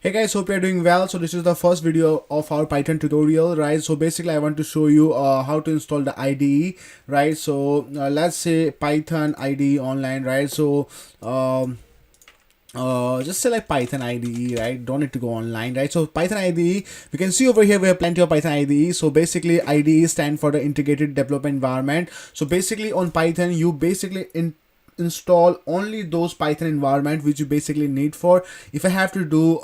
Hey guys, hope you're doing well. So this is the first video of our Python tutorial, right? So basically I want to show you how to install the IDE, right? So let's say Python IDE online, right? So just select Python IDE, right? Don't need to go online, right? So Python IDE, we can see over here we have plenty of Python IDE. So basically IDE stand for the integrated development environment. So basically on Python you basically install only those Python environment which you basically need for. If I have to do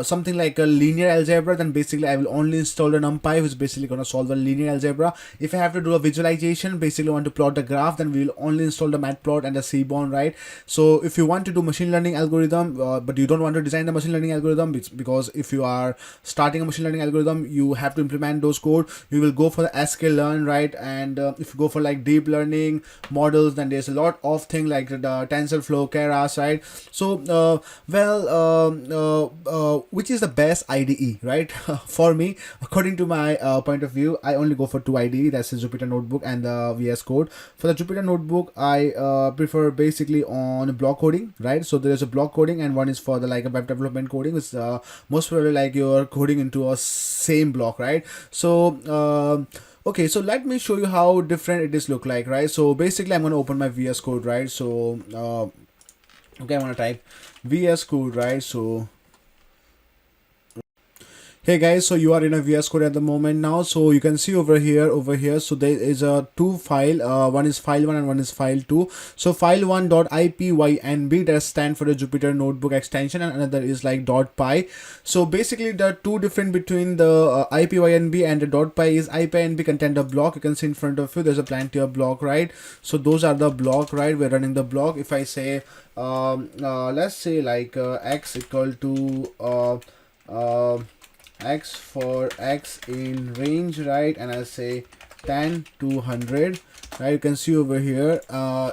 something like a linear algebra, then basically I will only install the NumPy, which is basically going to solve the linear algebra. If I have to do a visualization, basically want to plot the graph, then we will only install the matplot and the seaborn, right? So if you want to do machine learning algorithm, but you don't want to design the machine learning algorithm, because if you are starting a machine learning algorithm, you have to implement those code. You will go for the sklearn, right? And if you go for like deep learning models, then there's a lot of things like the TensorFlow, Keras, right? So which is the best IDE, right? For me, according to my point of view, I only go for two IDE. That's the Jupyter Notebook and the VS Code. For the Jupyter Notebook, I prefer basically on block coding, right? So there's a block coding and one is for the like a web development coding, which most probably like you're coding into a same block, right? So okay, so let me show you how different it is look like, right? So basically I'm going to open my VS Code, right? So okay, I'm going to type VS Code, right? So hey guys, so you are in a VS Code at the moment now. So you can see over here, so there is a two file, one is file1 and one is file2. So file1.ipynb, that stand for the Jupyter Notebook extension, and another is like .py. So basically the two different between the ipynb and the .py is ipynb contain the block. You can see in front of you there's a plenty of block, right? So those are the block, right? We're running the block. If I say let's say like x equal to x for x in range, right? And I'll say 10 to 100, right? You can see over here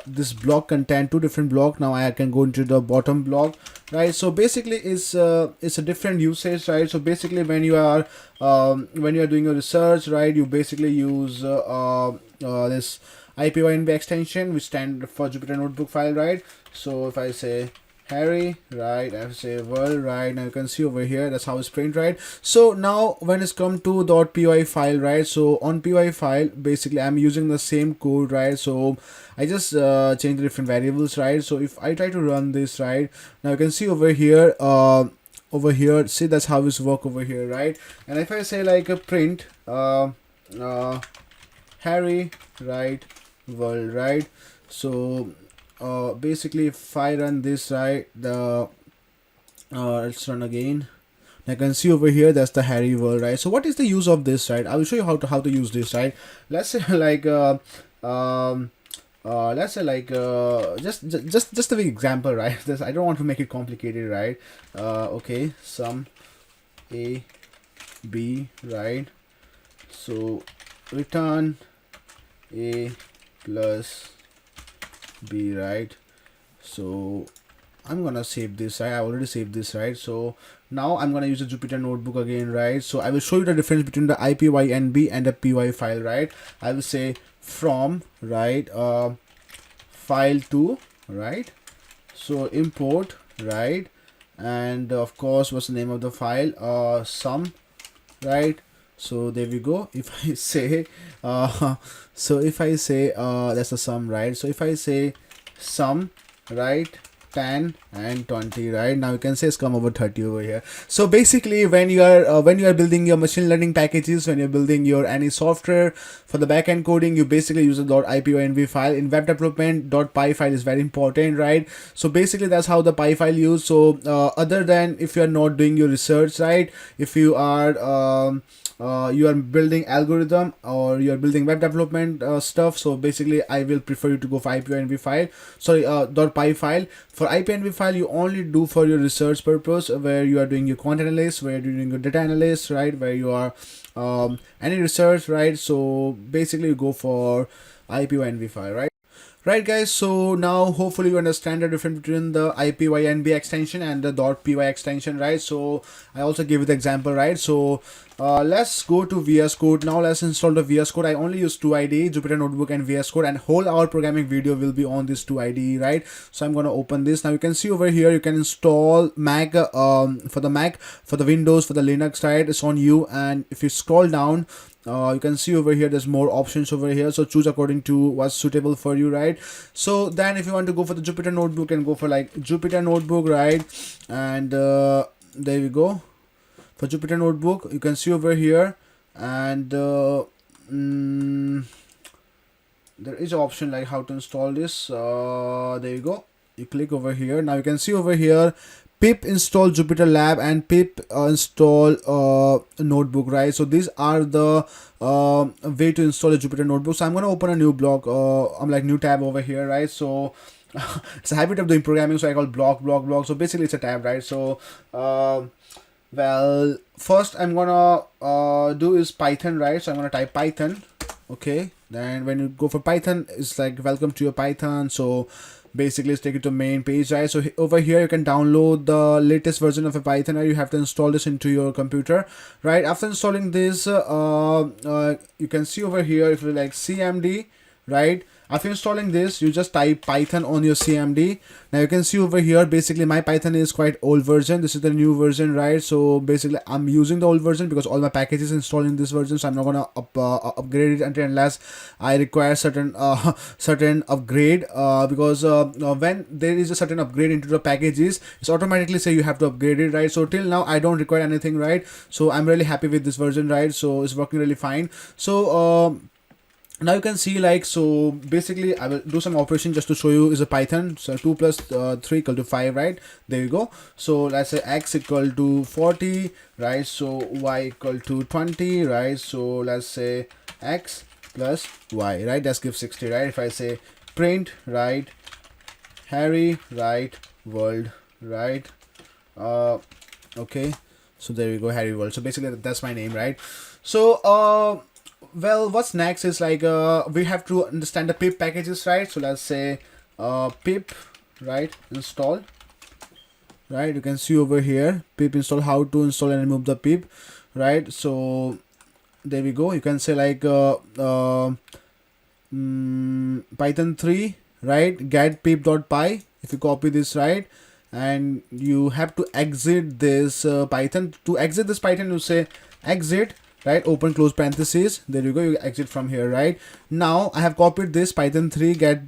this block contain two different block. Now I can go into the bottom block, right? So basically it's a different usage, right? So basically when you are doing your research, right, you basically use this ipynb extension, which stand for Jupyter Notebook file, right? So if I say Harry, right, I say world, right? Now you can see over here that's how it's print, right? So now when it's come to .py file, right? So on py file basically I'm using the same code, right? So I just change the different variables, right? So if I try to run this, right, now you can see over here see that's how it's work over here, right? And if I say like a print Harry, right, world, right? So basically if I run this, right, the let's run again. I can see over here that's the Harry world, right? So what is the use of this, right? I will show you how to use this, right? Let's say like let's say like just a big example, right? This, I don't want to make it complicated, right? Okay, sum a b, right? So return a plus b, right? So I'm gonna save this, right? I already saved this, right? So now I'm gonna use the Jupyter Notebook again, right? So I will show you the difference between the ipynb and the py file, right? I will say from, right, file2, right? So import, right? And of course what's the name of the file? Sum, right? So there we go. If I say so if I say that's the sum, right? So if I say sum, right, 10 and 20, right? Now you can say it's come over 30 over here. So basically when you are building your machine learning packages, when you're building your any software for the backend coding, you basically use a .ipynb file. In web development, .py file is very important, right? So basically that's how the py file used. So other than if you are not doing your research, right, if you are building algorithm or you are building web development stuff, so basically I will prefer you to go for ipynb file, sorry, .py file. For ipynb file you only do for your research purpose, where you are doing your quant analysis, where you're doing your data analysis, right, where you are any research, right? So basically you go for ipynb file, right? Right guys, so now hopefully you understand the difference between the ipynb extension and the .py extension, right? So I also give you the example, right? So let's go to VS Code. Now let's install the VS Code. I only use two IDE, Jupyter Notebook and VS Code, and whole our programming video will be on this two IDE, right? So I'm gonna open this. Now you can see over here you can install Mac, for the Mac, for the Windows, for the Linux, right? It's on you. And if you scroll down, you can see over here there's more options over here, so choose according to what's suitable for you, right? So then if you want to go for the Jupyter Notebook, and go for like Jupyter Notebook, right? And there we go. For Jupyter Notebook, you can see over here, and there is an option like how to install this. There you go. You click over here. Now you can see over here pip install Jupyter Lab and pip install notebook, right? So these are the way to install a Jupyter Notebook. So I'm going to open a new block. I'm like new tab over here, right? So it's a habit of doing programming, so I call block. So basically it's a tab, right? So well, first I'm gonna do is Python, right? So I'm gonna type Python. Okay, then when you go for Python, it's like welcome to your Python. So basically it's take you to main page, right? So over here you can download the latest version of a Python, or you have to install this into your computer, right? After installing this, you can see over here, if you like CMD, right? After installing this, you just type Python on your CMD. Now you can see over here, basically my Python is quite old version. This is the new version, right? So basically I'm using the old version because all my packages installed in this version. So I'm not gonna upgrade it until unless I require certain certain upgrade, because when there is a certain upgrade into the packages, it's automatically say you have to upgrade it, right? So till now I don't require anything, right? So I'm really happy with this version, right? So it's working really fine. So now you can see, like, so basically I will do some operation just to show you is a Python. So 2 plus 3 equal to 5, right? There you go. So let's say x equal to 40, right? So y equal to 20, right? So let's say x plus y, right? That gives 60, right? If I say print, right, Harry, right, world, right? Okay, so there we go, Harry world. So basically that's my name, right? So well, what's next is like we have to understand the pip packages, right? So let's say pip, right, install, right? You can see over here pip install, how to install and remove the pip, right? So there we go. You can say like Python 3, right, get pip.py. If you copy this, right, and you have to exit this Python. To exit this Python, you say exit, right, open close parentheses. There you go, you exit from here, right? Now I have copied this Python 3 get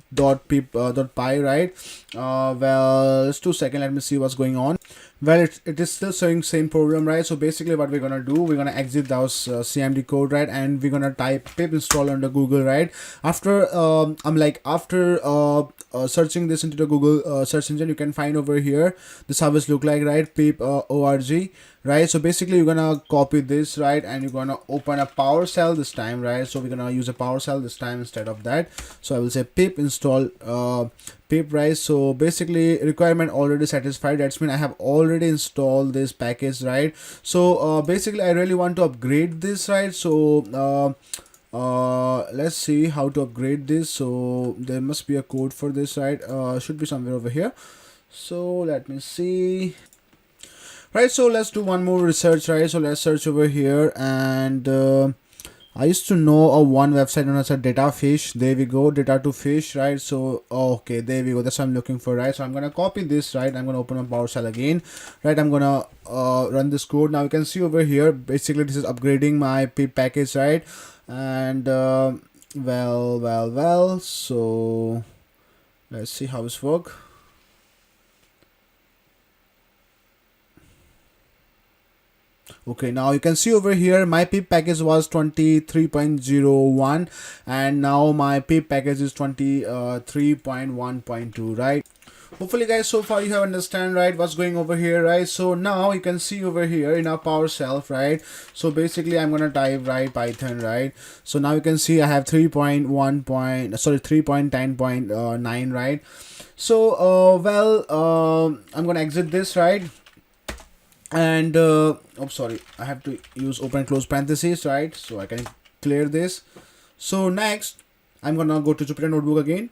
.pip .py, right? Well, just 2 seconds, let me see what's going on. Well, it is still showing same program, right? So basically what we're gonna do, we're gonna exit those CMD code, right, and we're gonna type pip install under Google, right? After searching this into the Google search engine, you can find over here this how it look like, right? Pip org, right? So basically you're gonna copy this, right, and you're gonna open a PowerShell this time, right? So we're gonna use a PowerShell this time instead of that. So I will say pip install pip, right? So basically requirement already satisfied. That's mean I have already installed this package, right? So basically I really want to upgrade this, right? So let's see how to upgrade this. So there must be a code for this, right? Should be somewhere over here. So let me see. Right, so let's do one more research, right? So let's search over here, and I used to know a one website known as a data fish. There we go, data to fish, right? So okay, there we go, that's what I'm looking for, right? So I'm gonna copy this, right? I'm gonna open up PowerShell again, right? I'm gonna run this code. Now you can see over here, basically this is upgrading my pip package, right? And well, so let's see how this works. Okay, now you can see over here my pip package was 23.01 and now my pip package is 23.1.2, right? Hopefully guys, so far you have understand, right, what's going over here, right? So now you can see over here in our PowerShell, right? So basically I'm gonna type, right, Python, right? So now you can see I have 3.10.9, right? So I'm gonna exit this, right? And sorry, I have to use open close parentheses, right? So I can clear this. So next I'm gonna go to Jupyter Notebook again.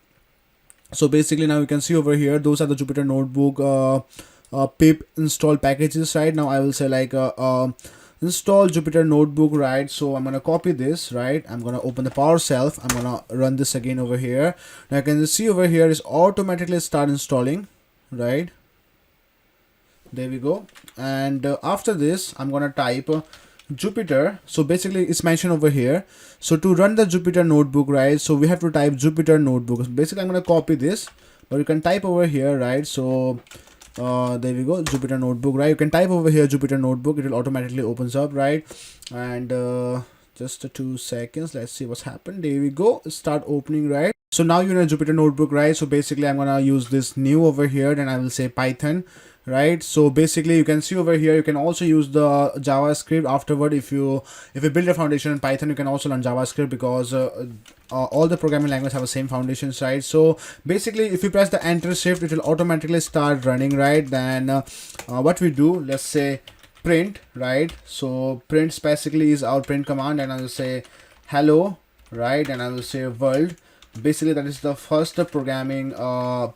So basically now you can see over here those are the Jupyter Notebook pip install packages, right? Now I will say like install Jupyter Notebook, right? So I'm gonna copy this, right? I'm gonna open the PowerShell. I'm gonna run this again over here. Now you can see over here is automatically start installing, right? There we go. And after this I'm gonna type Jupyter. So basically it's mentioned over here. So to run the Jupyter Notebook, right, so we have to type Jupyter Notebook. So basically I'm gonna copy this, but you can type over here, right? So there we go, Jupyter Notebook, right? You can type over here Jupyter Notebook, it will automatically opens up, right? And just 2 seconds, let's see what's happened. There we go, start opening, right? So now you're in a Jupyter Notebook, right? So basically I'm gonna use this new over here, then I will say Python, right? So basically you can see over here, you can also use the JavaScript afterward. If you build a foundation in Python, you can also learn JavaScript, because all the programming languages have the same foundations, right? So basically if you press the enter shift, it will automatically start running, right? Then what we do, let's say print, right? So print basically is our print command, and I will say hello, right? And I will say world. Basically that is the first programming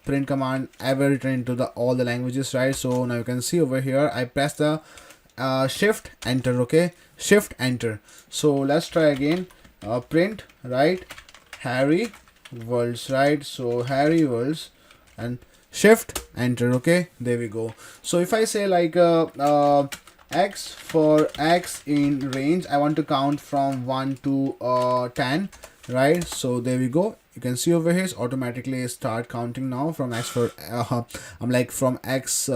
print command ever written into all the languages, right? So now you can see over here I press the shift enter, okay, shift enter. So let's try again, print, right, Harry worlds, right? So Harry worlds and shift enter, okay, there we go. So if I say like x, for x in range I want to count from 1 to 10, right? So there we go, you can see over here it's automatically start counting now from x for I'm like from x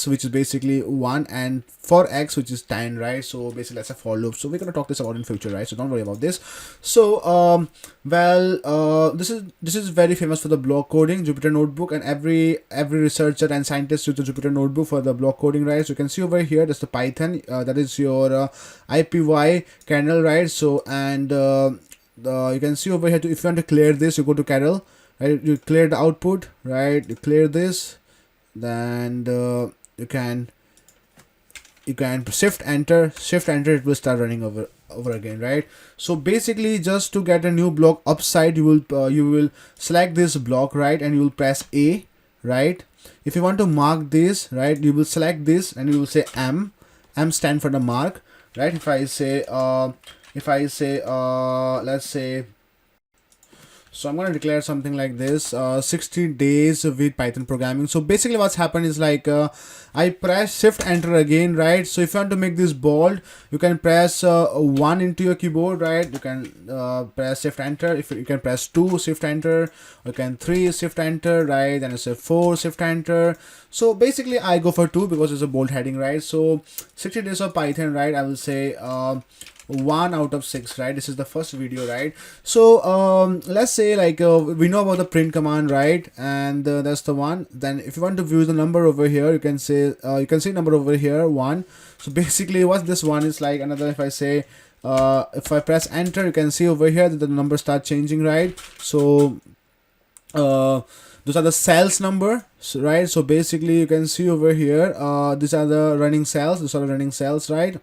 which is basically 1, and for x which is 10, right? So basically that's a for loop. So we're gonna talk this about in future, right? So don't worry about this. So this is very famous for the block coding, Jupyter Notebook, and every researcher and scientist use the Jupyter Notebook for the block coding, right? So you can see over here that's the Python, that is your IPY kernel, right? So and you can see over here if you want to clear this, you go to kernel, right? You clear the output, right? You clear this, then you can shift enter, it will start running over again, right? So basically just to get a new block upside, you will select this block, right, and you will press A, right? If you want to mark this, right, you will select this and you will say M stand for the mark, right? If I say let's say, so I'm going to declare something like this, 60 days with Python programming. So basically what's happened is like I press shift enter again, right? So if you want to make this bold, you can press 1 into your keyboard, right? You can press shift enter. If you can press 2 shift enter, you can 3 shift enter, right? Then I say 4 shift enter. So basically I go for 2 because it's a bold heading, right? So 60 days of Python, right? I will say 1 out of 6, right? This is the first video, right? So let's say like we know about the print command, right? And that's the one. Then if you want to view the number over here, you can say number over here 1. So basically what this one is like another. If I say if I press enter, you can see over here that the number start changing, right? So those are the cells number, so, right? So basically you can see over here these are the running cells, right?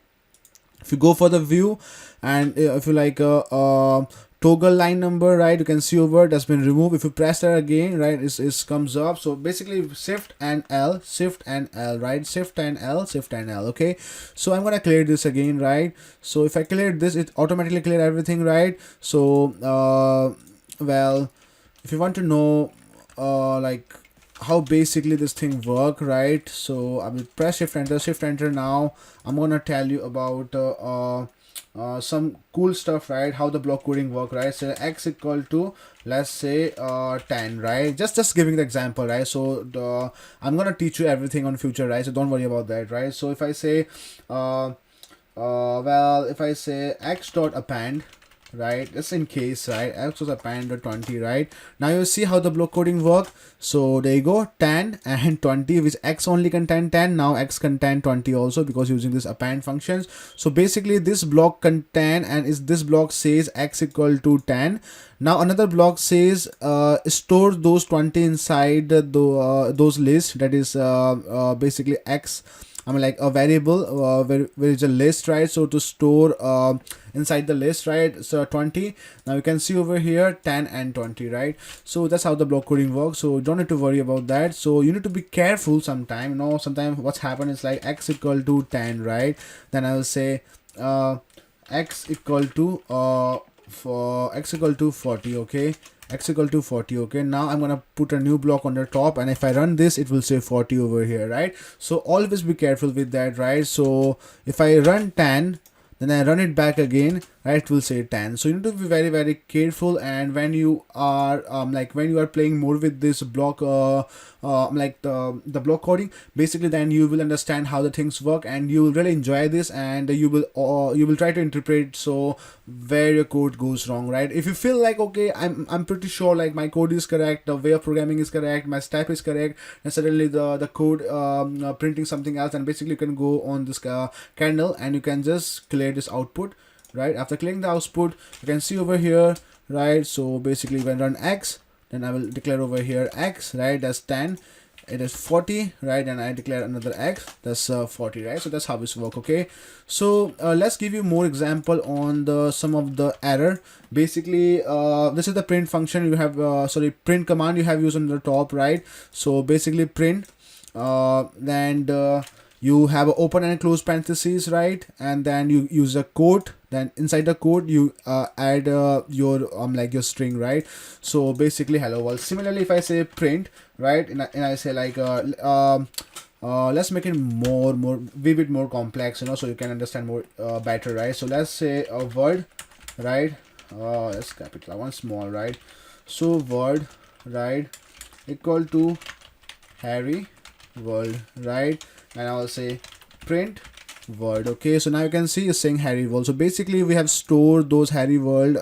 If you go for the view, and if you like toggle line number, right, you can see over that's been removed. If you press that again, right, it comes up. So basically shift and L, right, shift and L, okay? So I'm gonna clear this again, right? So if I clear this, it automatically clear everything, right? So well, if you want to know like how basically this thing work, right? So I will press shift enter. Now I'm gonna tell you about some cool stuff, right? How the block coding work, right? So x equal to, let's say 10, right? Just giving the example, right? So I'm gonna teach you everything on future, right? So don't worry about that, right? So if I say well, if I say x dot append, right, just in case, right, x was append 20, right? Now you see how the block coding work. So there you go, 10 and 20, which x only contain 10, now x contain 20 also, because using this append functions. So basically this block contain, and is this block says x equal to 10. Now another block says store those 20 inside those lists, that is basically x, I mean like a variable where is a list, right? So to store inside the list, right? So 20. Now you can see over here 10 and 20, right? So that's how the block coding works. So don't need to worry about that. So you need to be careful sometime. You know, sometimes what's happened is like x equal to 10, right? Then I will say x equal to for x equal to 40, okay? X equal to 40, okay? Now I'm gonna put a new block on the top, and if I run this, it will say 40 over here, right? So always be careful with that, right? So if I run 10, then I run it back again, right, it will say 10. So you need to be very, very careful. And when you are when you are playing more with this block like the block coding, basically, then you will understand how the things work, and you will really enjoy this, and you will try to interpret so where your code goes wrong, right? If you feel like, okay, I'm pretty sure like my code is correct, the way of programming is correct, my step is correct, and suddenly the code printing something else, and basically you can go on this candle and you can just clear this output, right? After clearing the output, you can see over here, right? So basically when run x, then I will declare over here x, right? That's 10. It is 40, right? And I declare another x, that's 40, right? So that's how this work, okay? So let's give you more example on the some of the error. Basically this is the print function you have print command you have used on the top, right? So basically print and you have an open and close parentheses, right? And then you use a quote, then inside the quote you add your your string, right? So basically hello world. Similarly, if I say print, right, and I say like let's make it more vivid, more complex, you know, so you can understand more better, right? So let's say a word, right? Let's capitalize one small, right? So word, right, equal to Harry world, right? And I will say print word, okay? So now you can see it's saying Harry world. So basically we have stored those Harry world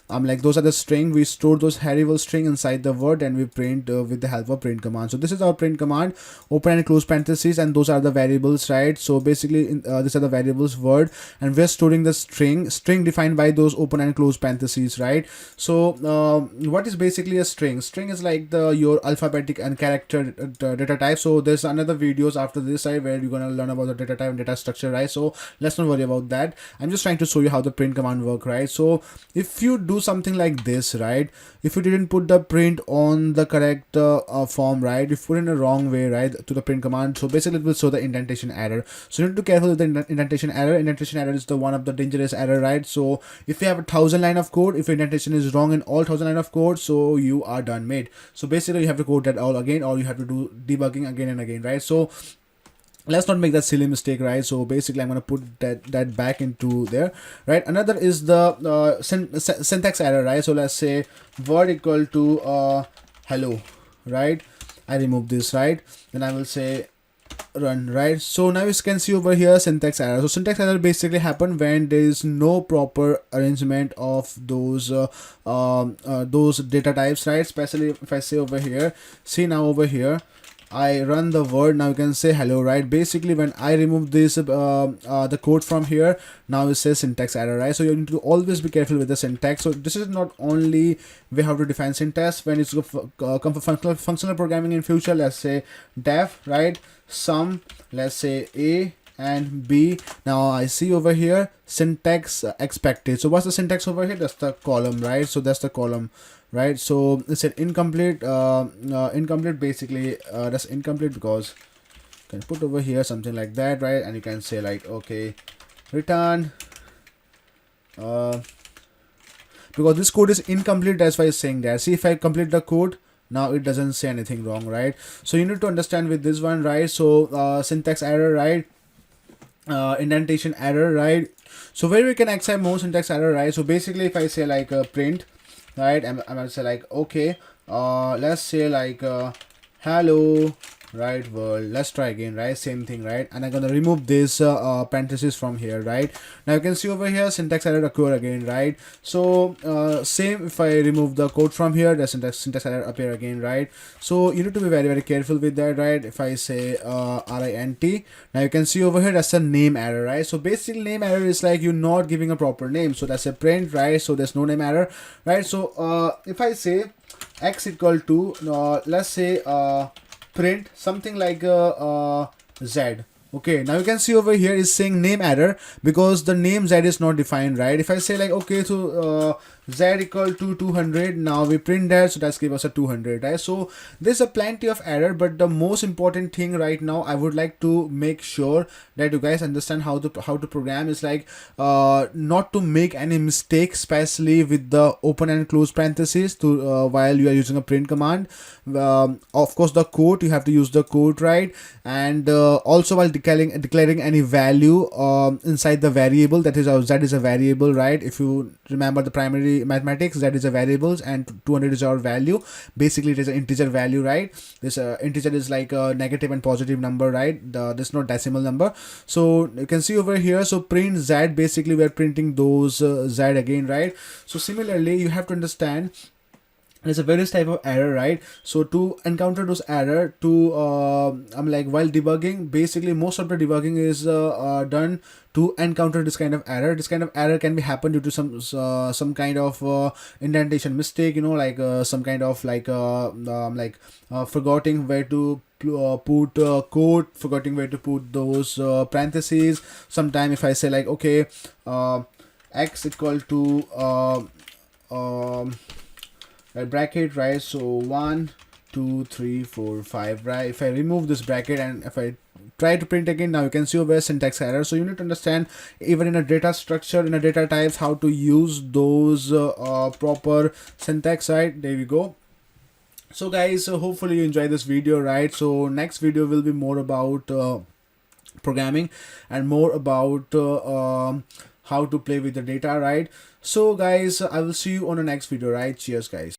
those are the string. We store those Harry world string inside the word, and we print with the help of print command. So this is our print command, open and close parentheses, and those are the variables, right? So basically these are the variables word, and we're storing the string defined by those open and close parentheses, right? So what is basically a string? String is like your alphabetic and character data type. So there's another videos after this, right, where you're gonna learn about the data type and data structure, right? So let's not worry about that. I'm just trying to show you how the print command work, right? So if you do something like this, right, if you didn't put the print on the correct form, right, if you put in a wrong way, right, to the print command, so basically it will show the indentation error. So you need to be careful with the indentation error. Indentation error is the one of the dangerous error, right? So if you have 1,000 line of code, if your indentation is wrong in all 1,000 line of code, so you are done made. So basically you have to code that all again, or you have to do debugging again and again, right? So let's not make that silly mistake, right? So basically I'm going to put that back into there, right? Another is the syntax error, right? So let's say word equal to hello, right? I remove this, right? Then I will say run, right? So now you can see over here syntax error. So syntax error basically happen when there is no proper arrangement of those data types, right? Especially if I say over here, see now over here I run the word, now you can say hello, right? Basically when I remove this the code from here, now it says syntax error, right? So you need to always be careful with the syntax. So this is not only we have to define syntax when it's come for functional programming in future. Let's say def, right, sum, let's say a and b. Now I see over here syntax expected. So what's the syntax over here? That's the column, right? So that's the column, right? So it's an incomplete incomplete, basically that's incomplete because you can put over here something like that, right? And you can say like, okay, return because this code is incomplete, that's why it's saying that. See, if I complete the code, now it doesn't say anything wrong, right? So you need to understand with this one, right? So syntax error, right, indentation error, right? So where we can accept more syntax error, right? So basically if I say like print, right, I'm gonna say like, okay, let's say like hello, right, world. Let's try again, right, same thing, right, and I'm gonna remove this parenthesis from here, right. Now you can see over here syntax error occur again, right. So same, if I remove the code from here, the syntax error appear again, right. So you need to be very careful with that, right. If I say RINT, now you can see over here that's a name error, right. So basically name error is like you're not giving a proper name, so that's a print, right. So there's no name error, right. So if I say x equal to let's say print something like z. Okay, now you can see over here is saying name error because the name z is not defined, right. If I say like, okay, so z equal to 200, now we print that, so that's give us a 200, right. So there's a plenty of error, but the most important thing right now I would like to make sure that you guys understand how to program is like not to make any mistake, especially with the open and close parentheses to while you are using a print command. Of course the quote, you have to use the quote, right, and also while declaring any value inside the variable, that is z is a variable, right. If you remember the primary mathematics, that is a variables and 200 is our value. Basically it is an integer value, right. This integer is like a negative and positive number, right. There's no decimal number. So you can see over here, so print z, basically we are printing those z again, right. So similarly you have to understand there's a various type of error, right. So to encounter those error, to I'm like while debugging, basically most of the debugging is done to encounter this kind of error. This kind of error can be happen due to some kind of indentation mistake, you know, like some kind of like forgetting where to put code, forgetting where to put those parentheses. Sometime if I say like, okay, x equal to bracket, right. So 1 2 3 4 5, right. If I remove this bracket and if I try to print again, now you can see over syntax error. So you need to understand even in a data structure, in a data types, how to use those proper syntax, right. There we go. So guys, hopefully you enjoy this video, right. So next video will be more about programming and more about how to play with the data, right. So guys, I will see you on the next video, right. Cheers guys.